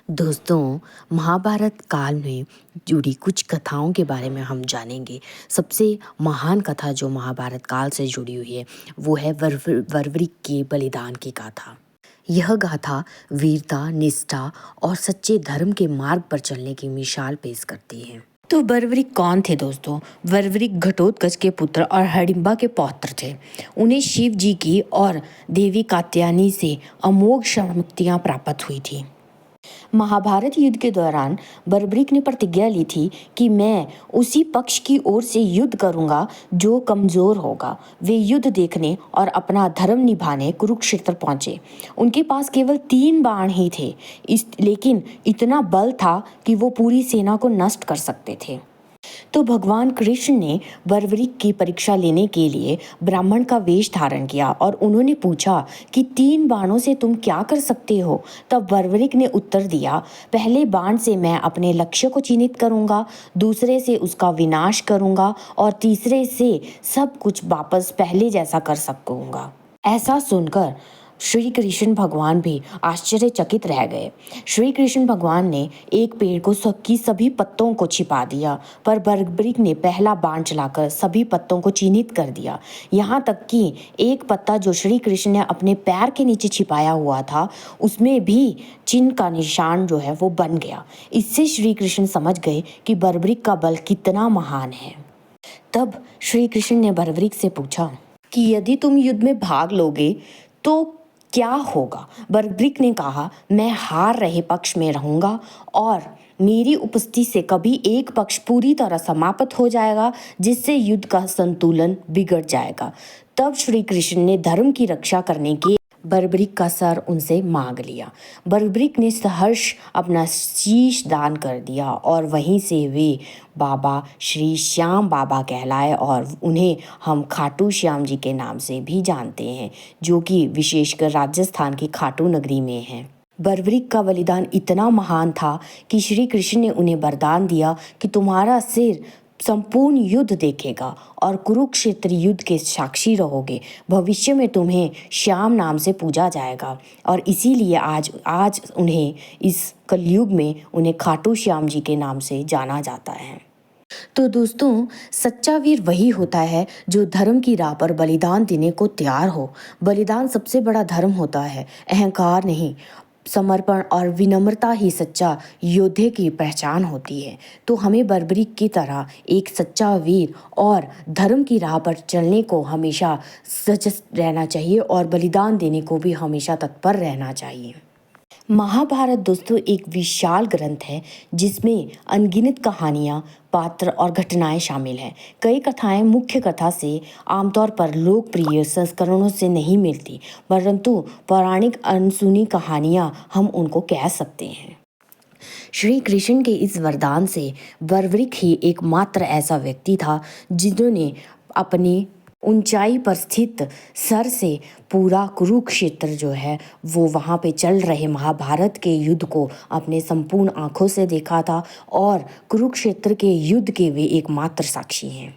दोस्तों, महाभारत काल में जुड़ी कुछ कथाओं के बारे में हम जानेंगे। सबसे महान कथा जो महाभारत काल से जुड़ी हुई है वो है वरवरिक के बलिदान की गाथा। यह गाथा वीरता, निष्ठा और सच्चे धर्म के मार्ग पर चलने की मिसाल पेश करती है। तो वरवरिक कौन थे दोस्तों? वरवरिक घटोत्कच के पुत्र और हडिम्बा के पौत्र थे। उन्हें शिव जी की और देवी कात्यायनी से अमोघ शक्तियाँ प्राप्त हुई थी। महाभारत युद्ध के दौरान बर्बरिक ने प्रतिज्ञा ली थी कि मैं उसी पक्ष की ओर से युद्ध करूंगा जो कमजोर होगा। वे युद्ध देखने और अपना धर्म निभाने कुरुक्षेत्र पहुंचे। उनके पास केवल 3 बाण ही थे, लेकिन इतना बल था कि वो पूरी सेना को नष्ट कर सकते थे। तो भगवान कृष्ण ने बर्बरिक की परीक्षा लेने के लिए ब्राह्मण का वेश धारण किया और उन्होंने पूछा कि 3 बाणों से तुम क्या कर सकते हो? तब बर्बरिक ने उत्तर दिया, पहले बाण से मैं अपने लक्ष्य को चिन्हित करूंगा, दूसरे से उसका विनाश करूंगा और तीसरे से सब कुछ वापस पहले जैसा कर सकूंगा। ऐसा सुनकर श्री कृष्ण भगवान भी आश्चर्यचकित रह गए। श्री कृष्ण भगवान ने एक पेड़ को सभी पत्तों को छिपा दिया, पर बर्बरिक ने पहला बाण चलाकर सभी पत्तों को चिन्हित कर दिया। यहाँ तक कि एक पत्ता जो श्री कृष्ण ने अपने पैर के नीचे छिपाया हुआ था, उसमें भी चिन्ह का निशान जो है वो बन गया। इससे श्री कृष्ण समझ गए कि बर्बरिक का बल कितना महान है। तब श्री कृष्ण ने बर्बरिक से पूछा कि यदि तुम युद्ध में भाग लोगे तो क्या होगा? बर्बरिक ने कहा, मैं हार रहे पक्ष में रहूंगा और मेरी उपस्थिति से कभी एक पक्ष पूरी तरह समाप्त हो जाएगा, जिससे युद्ध का संतुलन बिगड़ जाएगा। तब श्री कृष्ण ने धर्म की रक्षा करने के बर्बरिक का सर उनसे मांग लिया। बर्बरिक ने सहर्ष अपना शीश दान कर दिया और वहीं से वे बाबा श्री श्याम बाबा कहलाए और उन्हें हम खाटू श्याम जी के नाम से भी जानते हैं, जो कि विशेषकर राजस्थान की खाटू नगरी में है। बर्बरिक का बलिदान इतना महान था कि श्री कृष्ण ने उन्हें वरदान दिया कि तुम्हारा सिर संपूर्ण युद्ध देखेगा और कुरुक्षेत्र युद्ध के साक्षी रहोगे। भविष्य में तुम्हें श्याम नाम से पूजा जाएगा और इसीलिए आज उन्हें इस कलयुग में उन्हें खाटू श्याम जी के नाम से जाना जाता है। तो दोस्तों, सच्चा वीर वही होता है जो धर्म की राह पर बलिदान देने को तैयार हो। बलिदान सबसे बड़ा धर्म होता है, अहंकार नहीं। समर्पण और विनम्रता ही सच्चा योद्धे की पहचान होती है। तो हमें बर्बरिक की तरह एक सच्चा वीर और धर्म की राह पर चलने को हमेशा सजग रहना चाहिए और बलिदान देने को भी हमेशा तत्पर रहना चाहिए। महाभारत दोस्तों एक विशाल ग्रंथ है जिसमें अनगिनत कहानियाँ, पात्र और घटनाएं शामिल हैं। कई कथाएं मुख्य कथा से आमतौर पर लोकप्रिय संस्करणों से नहीं मिलती, परंतु पौराणिक अनसुनी कहानियां हम उनको कह सकते हैं। श्री कृष्ण के इस वरदान से बर्बरिक ही एकमात्र ऐसा व्यक्ति था जिन्होंने अपनी ऊंचाई पर स्थित सर से पूरा कुरुक्षेत्र जो है वो वहाँ पे चल रहे महाभारत के युद्ध को अपने संपूर्ण आंखों से देखा था और कुरुक्षेत्र के युद्ध के वे एकमात्र साक्षी हैं।